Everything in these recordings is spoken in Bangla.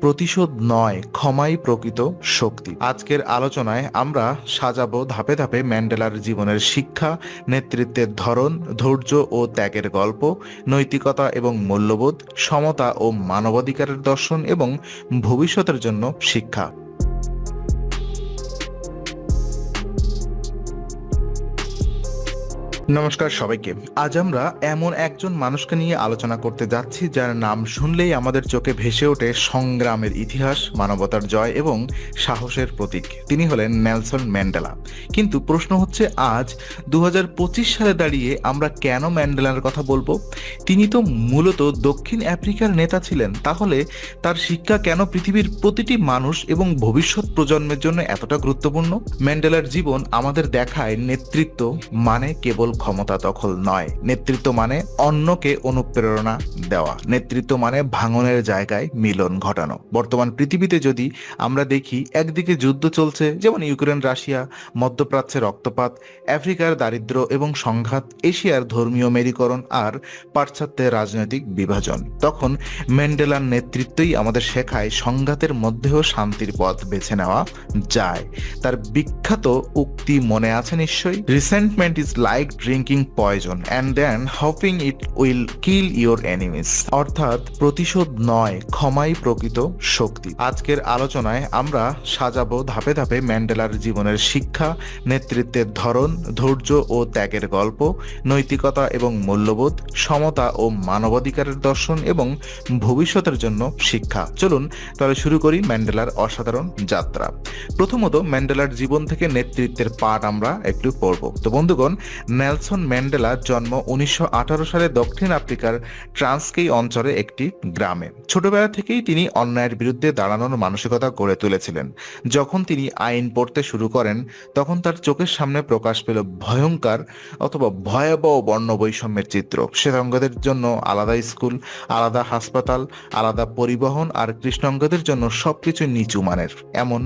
প্রতিশোধ নয়, ক্ষমাই প্রকৃত শক্তি। আজকের আলোচনায় আমরা সাজাবো ধাপে ধাপে ম্যান্ডেলার জীবনের শিক্ষা, নেতৃত্বের ধরন, ধৈর্য ও ত্যাগের গল্প, নৈতিকতা এবং মূল্যবোধ, সমতা ও মানবাধিকারের দর্শন এবং ভবিষ্যতের জন্য শিক্ষা। নমস্কার সবাইকে। আজ আমরা এমন একজন মানুষকে নিয়ে আলোচনা করতে যাচ্ছি যার নাম শুনলেই আমাদের চোখে ভেসে ওঠে সংগ্রামের ইতিহাস, মানবতার জয় এবং সাহসের প্রতীক। তিনি হলেন নেলসন ম্যান্ডেলা। কিন্তু প্রশ্ন হচ্ছে, আজ 2025 সালে দাঁড়িয়ে আমরা কেন ম্যান্ডেলার কথা বলবো? তিনি তো মূলত দক্ষিণ আফ্রিকার নেতা ছিলেন। তাহলে তার শিক্ষা কেন পৃথিবীর প্রতিটি মানুষ এবং ভবিষ্যৎ প্রজন্মের জন্য এতটা গুরুত্বপূর্ণ? ম্যান্ডেলার জীবন আমাদের দেখায় নেতৃত্ব মানে কেবল ক্ষমতা দখল নয়, নেতৃত্ব মানে অন্যকে অনুপ্রেরণা দেওয়া, নেতৃত্ব মানে ভাঙনের জায়গায় মিলন ঘটানো। বর্তমান পৃথিবীতে যদি আমরা দেখি, একদিকে যুদ্ধ চলছে, যেমন ইউক্রেন রাশিয়া, মধ্যপ্রাচ্যের রক্তপাত, আফ্রিকার দারিদ্র্য এবং সংঘাত, এশিয়ার ধর্মীয় মেরুকরণ আর পাশ্চাত্যের রাজনৈতিক বিভাজন, তখন ম্যান্ডেলার নেতৃত্বই আমাদের শেখায় সংঘাতের মধ্যেও শান্তির পথ বেছে নেওয়া যায়। তার বিখ্যাত উক্তি মনে আছে নিশ্চয়ই, resentment is like drinking poison and then hoping it will kill your enemies. অর্থাৎ প্রতিশোধ নয়, ক্ষমাই প্রকৃত শক্তি। আজকের আলোচনায় আমরা সাজাবো ধাপে ধাপে ম্যান্ডেলার জীবনের শিক্ষা, নেতৃত্বের ধরন, ধৈর্য ও ত্যাগের গল্প, নৈতিকতা এবং মূল্যবোধ, সমতা ও মানবাধিকারের দর্শন এবং ভবিষ্যতের জন্য শিক্ষা। চলুন তাহলে শুরু করি ম্যান্ডেলার অসাধারণ যাত্রা। প্রথমত, ম্যান্ডেলার জীবন থেকে নেতৃত্বের পাঠ আমরা একটু পড়ব। তো বন্ধুগণ, নেলসন ম্যান্ডেলার জন্ম 1918 সালে দক্ষিণ আফ্রিকার ট্রান্সকেই অঞ্চলে একটি গ্রামে। ছোটবেলা থেকেই তিনি অন্যায়ের বিরুদ্ধে দাঁড়ানোর মানসিকতা গড়ে তুলেছিলেন। যখন তিনি আইন পড়তে শুরু করেন, তখন তার চোখের সামনে প্রকাশ পেল ভয়ঙ্কর অথবা ভয়াবহ বর্ণ বৈষম্যের চিত্র। শ্বেতাঙ্গদের জন্য আলাদা স্কুল, আলাদা হাসপাতাল, আলাদা পরিবহন, আর কৃষ্ণাঙ্গদের জন্য সবকিছু নিচু মানের। এমন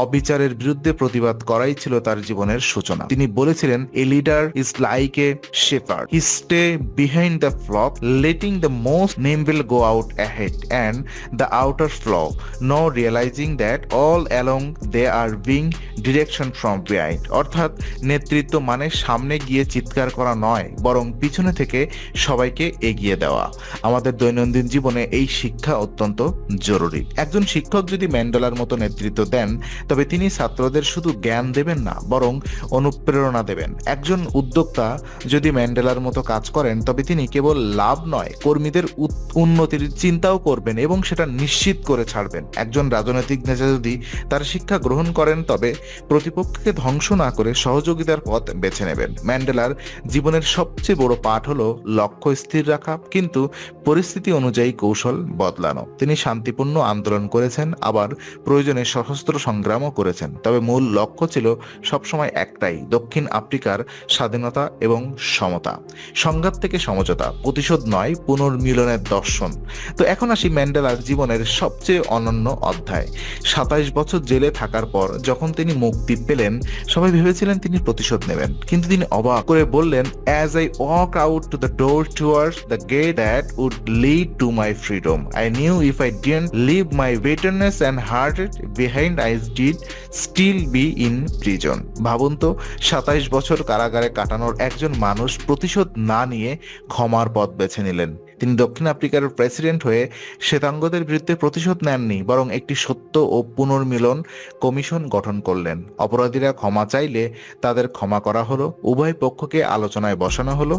অবিচারের বিরুদ্ধে প্রতিবাদ করাই ছিল তার জীবনের সূচনা। তিনি বলেছিলেন, a leader is like a shepherd. He stay behind the flock, letting the most nimble go out ahead and the outer flock, now realizing that all along they are being direction from behind. অর্থাৎ নেতৃত্ব মানে সামনে গিয়ে চিৎকার করা নয়, বরং পিছনে থেকে সবাইকে এগিয়ে দেওয়া। আমাদের দৈনন্দিন জীবনে এই শিক্ষা অত্যন্ত জরুরি। একজন শিক্ষক যদি ম্যান্ডেলার মতো নেতৃত্ব দেন, তবে তিনি ছাত্রদের শুধু জ্ঞান দেবেন না, বরং অনুপ্রেরণা দেবেন। একজন উদ্যোক্তা যদি ম্যান্ডেলার মতো কাজ করেন, তবে তিনি কেবল লাভ নয়, কর্মীদের উন্নতির চিন্তাও করবেন এবং সেটা নিশ্চিত করে ছাড়বেন। একজন রাজনৈতিক নেতা যদি তার শিক্ষা গ্রহণ করেন, তবে প্রতিপক্ষকে ধ্বংস না করে সহযোগিতার পথ বেছে নেবেন। ম্যান্ডেলার জীবনের সবচেয়ে বড় পাঠ হলো লক্ষ্য স্থির রাখা, কিন্তু পরিস্থিতি অনুযায়ী কৌশল বদলানো। তিনি শান্তিপূর্ণ আন্দোলন করেছেন, আবার প্রয়োজনে সশস্ত্র সংগ্রামও করেছেন। তবে মূল লক্ষ্য ছিল সবসময় একটাই, দক্ষিণ আফ্রিকার স্বাধীনতা এবং সমতা। সংঘাত থেকে সমঝোতা, প্রতিশোধ নয়, পুনর্মিলনের দর্শন। তো এখন আসি ম্যান্ডেলার জীবনের সবচেয়ে অনন্য অধ্যায়। 27 বছর জেলে থাকার পর যখন তিনি মুক্তি পেলেন, সবাই ভেবেছিলেন তিনি প্রতিশোধ নেবেন, কিন্তু তিনি অবাক করে বললেন, as I walk out to the door towards the gate that would lead to my freedom, I knew if I didn't leave my bitterness and hatred behind, I did still be in prison. ভাবুন তো, 27 বছর কারাগারে কাটানোর একজন মানুষ প্রতিশোধ না নিয়ে ক্ষমার পথ বেছে নিলেন। তিনি দক্ষিণ আফ্রিকার প্রেসিডেন্ট হয়ে শ্বেতাঙ্গদের বিরুদ্ধে প্রতিশোধ নেননি, বরং একটি সত্য ও পুনর্মিলন কমিশন গঠন করলেন। অপরাধীরা ক্ষমা চাইলে তাদের ক্ষমা করা হলো, উভয় পক্ষকে আলোচনায় বসানো হলো।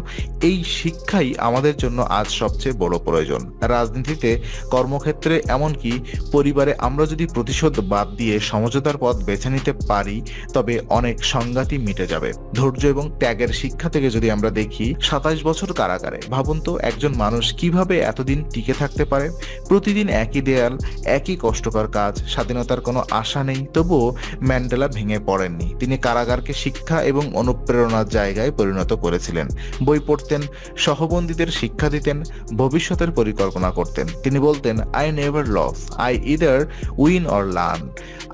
এই শিক্ষাই আমাদের জন্য আজ সবচেয়ে বড় প্রয়োজন। রাজনীতিতে, কর্মক্ষেত্রে, এমনকি পরিবারে আমরা যদি প্রতিশোধ বাদ দিয়ে সমঝোতার পথ বেছে নিতে পারি, তবে অনেক সংঘাতই মিটে যাবে। ধৈর্য এবং ত্যাগের শিক্ষা থেকে যদি আমরা দেখি, 27 বছর কারাগারে, ভাবুন তো একজন মানুষ কিভাবে এতদিন টিকে থাকতে পারে। প্রতিদিন একই দেয়াল, একই কষ্টকর কাজ, স্বাধীনতার কোনো আশা নেই। তবুও ম্যান্ডেলা ভেঙে পড়েননি। তিনি কারাগারকে শিক্ষা এবং অনুপ্রেরণার জায়গায় পরিণত করেছিলেন। বই পড়তেন, সহবন্দীদের শিক্ষা দিতেন, ভবিষ্যতের পরিকল্পনা করতেন। তিনি বলতেন, I never lose, I either win or learn.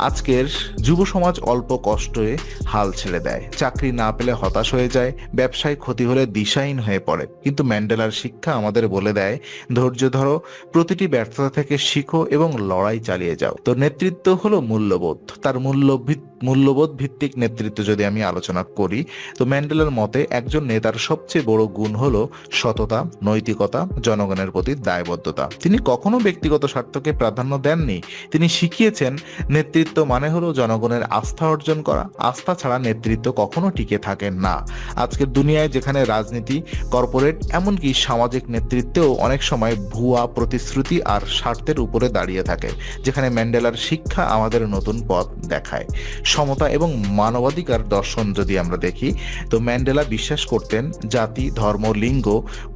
আজকের যুব সমাজ অল্প কষ্টে হাল ছেড়ে দেয়, চাকরি না পেলে হতাশ হয়ে যায়, ব্যবসায় ক্ষতি হলে দিশাহীন হয়ে পড়ে। কিন্তু ম্যান্ডেলার শিক্ষা আমাদের বলে বলে দেয়, ধৈর্য ধরো, প্রতিটি ব্যর্থতা থেকে শিখো এবং লড়াই চালিয়ে যাও। তো নেতৃত্ব হলো মূল্যবোধ। তার মূল্যবোধ ভিত্তিক নেতৃত্ব যদি আমি আলোচনা করি, তো ম্যান্ডেলার মতে একজন নেতার সবচেয়ে বড় গুণ হলো সততা, নৈতিকতা, জনগণের প্রতি দায়বদ্ধতা। তিনি কখনো ব্যক্তিগত স্বার্থকে প্রাধান্য দেননি। তিনি শিখিয়েছেন নেতৃত্ব মানে হলো জনগণের আস্থা অর্জন করা। আস্থা ছাড়া নেতৃত্ব কখনো টিকে থাকে না। আজকের দুনিয়ায় যেখানে রাজনীতি, কর্পোরেট, এমনকি সামাজিক নেতৃত্বেও অনেক সময় ভুয়া প্রতিশ্রুতি আর স্বার্থের উপরে দাঁড়িয়ে থাকে, যেখানে ম্যান্ডেলার শিক্ষা আমাদের নতুন পথ দেখায়। সমতা এবং মানবাধিকার দর্শন যদি আমরা দেখি, তো ম্যান্ডেলা বিশ্বাস করতেন জাতি, ধর্ম, লিঙ্গ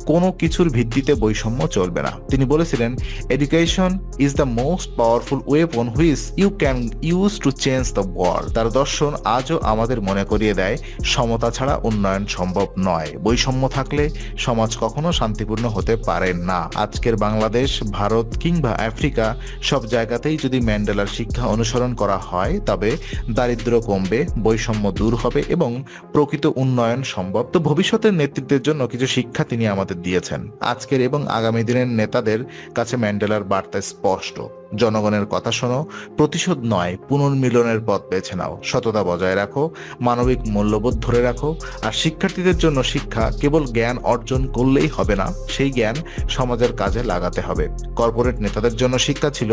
কোনো কিছুর ভিত্তিতে বৈষম্য চলবে না। তিনি বলেছিলেন, education is the most powerful weapon which you can use to change the world. তার দর্শন আজও আমাদের মনে করিয়ে দেয় সমতা ছাড়া উন্নয়ন সম্ভব নয়। বৈষম্য থাকলে সমাজ কখনো শান্তিপূর্ণ হতে পারে না। আজকের বাংলাদেশ, ভারত কিংবা আফ্রিকা সব জায়গাতেই যদি ম্যান্ডেলার শিক্ষা অনুসরণ করা হয়, তবে দারিদ্র কমবে, বৈষম্য দূর হবে এবং প্রকৃত উন্নয়ন সম্ভব। তো ভবিষ্যতের নেতৃত্বের জন্য কিছু শিক্ষা তিনি আমাদের দিয়েছেন। আজকের এবং আগামী দিনের নেতাদের কাছে ম্যান্ডেলার বার্তা স্পষ্ট: জনগণের কথা শোনো, প্রতিশোধ নয় পুনর্মিলনের পথ বেছে নাও, সততা বজায় রাখো, মানবিক মূল্যবোধ ধরে রাখো। আর শিক্ষার্থীদের জন্য শিক্ষা কেবল জ্ঞান অর্জন করলেই হবে না, সেই জ্ঞান সমাজের কাজে লাগাতে হবে। কর্পোরেট নেতাদের জন্য শিক্ষা ছিল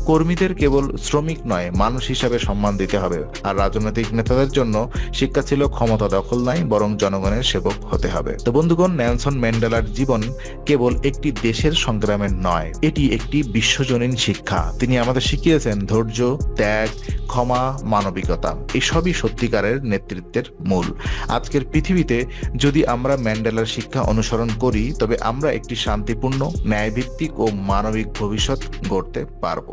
কর্মীদের কেবল শ্রমিক নয়, মানুষ হিসাবে সম্মান দিতে হবে। আর রাজনৈতিক নেতাদের জন্য শিক্ষা ছিল ক্ষমতা দখল নয়, বরং জনগণের সেবক হতে হবে। তো বন্ধুগণ, নেলসন ম্যান্ডেলার জীবন কেবল একটি দেশের সংগ্রামের নয়, এটি একটি বিশ্বজনীন শিক্ষা। তিনি আমাদের শিখিয়েছেন ধৈর্য, ত্যাগ, ক্ষমা, মানবিকতা, এসবই সত্যিকারের নেতৃত্বের মূল। আজকের পৃথিবীতে যদি আমরা ম্যান্ডেলার শিক্ষা অনুসরণ করি, তবে আমরা একটি শান্তিপূর্ণ, ন্যায়ভিত্তিক ও মানবিক ভবিষ্যৎ গড়তে পারব।